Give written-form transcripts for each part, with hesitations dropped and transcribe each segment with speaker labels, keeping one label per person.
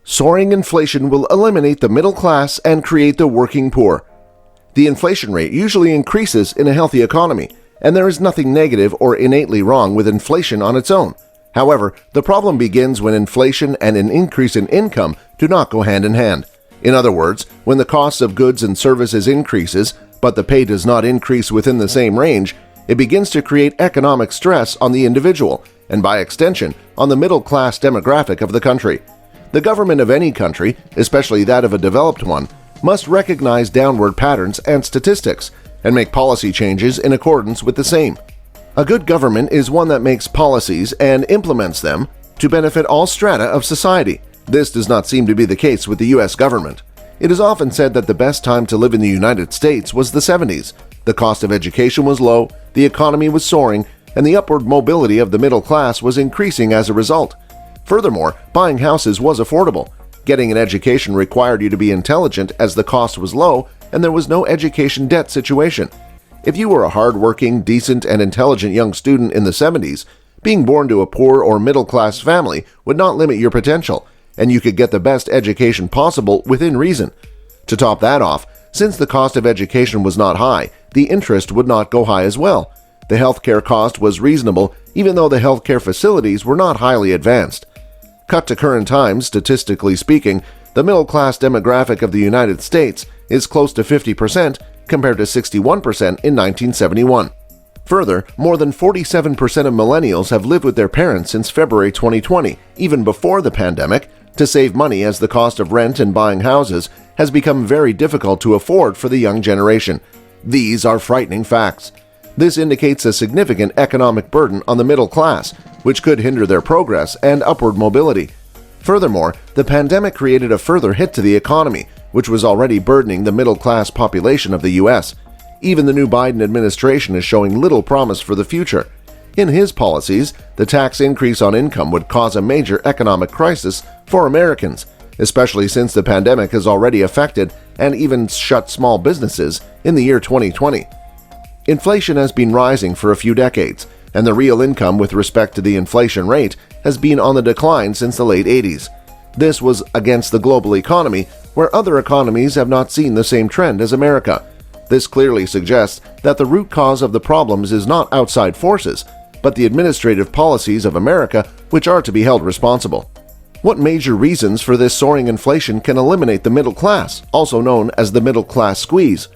Speaker 1: Soaring inflation will eliminate the middle class and create the working poor. The inflation rate usually increases in a healthy economy, and there is nothing negative or innately wrong with inflation on its own. However, the problem begins when inflation and an increase in income do not go hand in hand. In other words, when the cost of goods and services increases, but the pay does not increase within the same range, it begins to create economic stress on the individual, and by extension, on the middle-class demographic of the country. The government of any country, especially that of a developed one, must recognize downward patterns and statistics and make policy changes in accordance with the same. A good government is one that makes policies and implements them to benefit all strata of society. This does not seem to be the case with the U.S. government. It is often said that the best time to live in the United States was the 70s. The cost of education was low, the economy was soaring, and the upward mobility of the middle class was increasing as a result. Furthermore, buying houses was affordable. Getting an education required you to be intelligent as the cost was low and there was no education debt situation. If you were a hard-working, decent, and intelligent young student in the 70s, being born to a poor or middle-class family would not limit your potential, and you could get the best education possible within reason. To top that off, since the cost of education was not high, the interest would not go high as well. The healthcare cost was reasonable, even though the healthcare facilities were not highly advanced. Cut to current times, statistically speaking, the middle-class demographic of the United States is close to 50% compared to 61% in 1971. Further, more than 47% of millennials have lived with their parents since February 2020, even before the pandemic, to save money as the cost of rent and buying houses has become very difficult to afford for the young generation. These are frightening facts. This indicates a significant economic burden on the middle class, which could hinder their progress and upward mobility. Furthermore, the pandemic created a further hit to the economy, which was already burdening the middle-class population of the U.S. Even the new Biden administration is showing little promise for the future. In his policies, the tax increase on income would cause a major economic crisis for Americans, especially since the pandemic has already affected and even shut small businesses in the year 2020. Inflation has been rising for a few decades, and the real income with respect to the inflation rate has been on the decline since the late 80s. This was against the global economy, where other economies have not seen the same trend as America. This clearly suggests that the root cause of the problems is not outside forces, but the administrative policies of America which are to be held responsible. What major reasons for this soaring inflation can eliminate the middle class, also known as the middle class squeeze?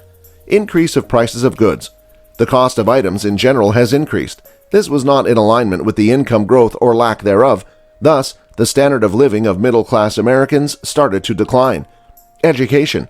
Speaker 1: Increase of prices of goods. The cost of items in general has increased. This was not in alignment with the income growth or lack thereof. Thus, the standard of living of middle-class Americans started to decline. Education.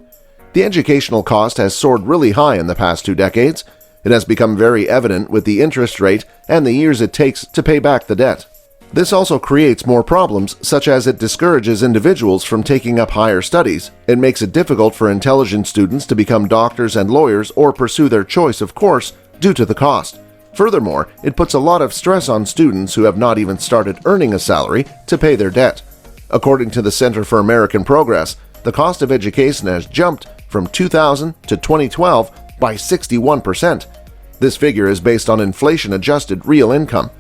Speaker 1: The educational cost has soared really high in the past 2 decades. It has become very evident with the interest rate and the years it takes to pay back the debt. This also creates more problems, such as it discourages individuals from taking up higher studies. It makes it difficult for intelligent students to become doctors and lawyers or pursue their choice of course due to the cost. Furthermore, it puts a lot of stress on students who have not even started earning a salary to pay their debt. According to the Center for American Progress, the cost of education has jumped from 2000 to 2012 by 61%. This figure is based on inflation-adjusted real income.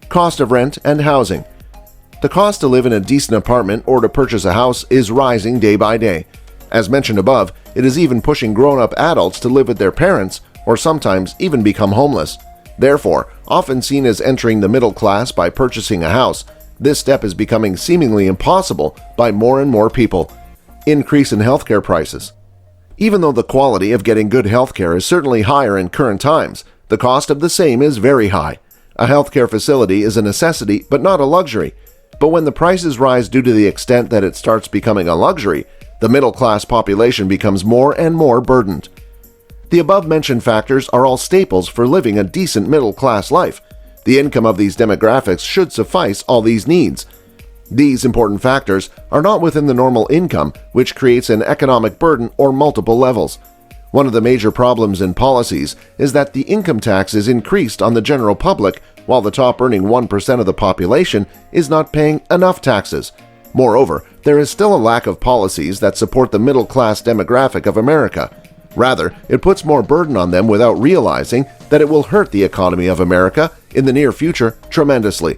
Speaker 1: Cost of rent and housing. The cost to live in a decent apartment or to purchase a house is rising day by day. As mentioned above, it is even pushing grown-up adults to live with their parents or sometimes even become homeless. Therefore, often seen as entering the middle class by purchasing a house, this step is becoming seemingly impossible by more and more people. Increase in healthcare prices. Even though the quality of getting good healthcare is certainly higher in current times, the cost of the same is very high. A healthcare facility is a necessity but not a luxury. But when the prices rise due to the extent that it starts becoming a luxury, the middle-class population becomes more and more burdened. The above-mentioned factors are all staples for living a decent middle-class life. The income of these demographics should suffice all these needs. These important factors are not within the normal income, which creates an economic burden or multiple levels. One of the major problems in policies is that the income tax is increased on the general public while the top earning 1% of the population is not paying enough taxes. Moreover, there is still a lack of policies that support the middle-class demographic of America. Rather, it puts more burden on them without realizing that it will hurt the economy of America in the near future tremendously.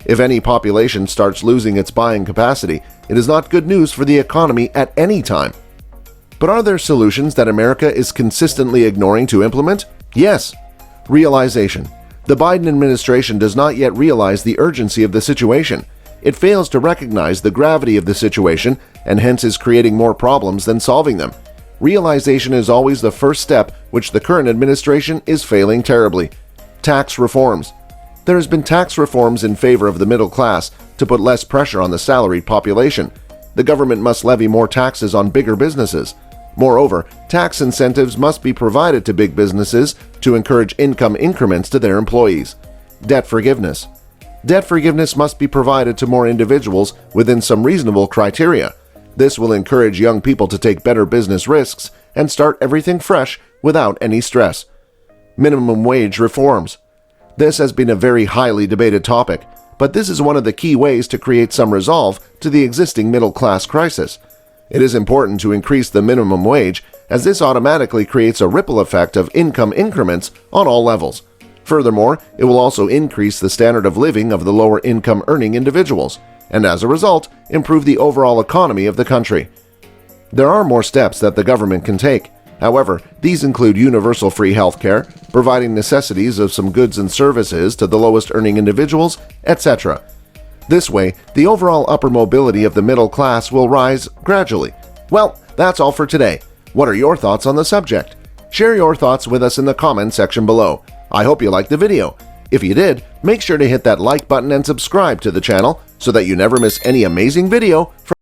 Speaker 1: If any population starts losing its buying capacity, it is not good news for the economy at any time. But are there solutions that America is consistently ignoring to implement? Yes. Realization. The Biden administration does not yet realize the urgency of the situation. It fails to recognize the gravity of the situation and hence is creating more problems than solving them. Realization is always the first step, which the current administration is failing terribly. Tax reforms. There has been tax reforms in favor of the middle class to put less pressure on the salaried population. The government must levy more taxes on bigger businesses. Moreover, tax incentives must be provided to big businesses to encourage income increments to their employees. Debt forgiveness. Debt forgiveness must be provided to more individuals within some reasonable criteria. This will encourage young people to take better business risks and start everything fresh without any stress. Minimum wage reforms. This has been a very highly debated topic, but this is one of the key ways to create some resolve to the existing middle-class crisis. It is important to increase the minimum wage, as this automatically creates a ripple effect of income increments on all levels. Furthermore, it will also increase the standard of living of the lower income earning individuals, and as a result, improve the overall economy of the country. There are more steps that the government can take. However, these include universal free health care, providing necessities of some goods and services to the lowest earning individuals, etc. This way, the overall upper mobility of the middle class will rise gradually. Well, that's all for today. What are your thoughts on the subject? Share your thoughts with us in the comment section below. I hope you liked the video. If you did, make sure to hit that like button and subscribe to the channel so that you never miss any amazing video from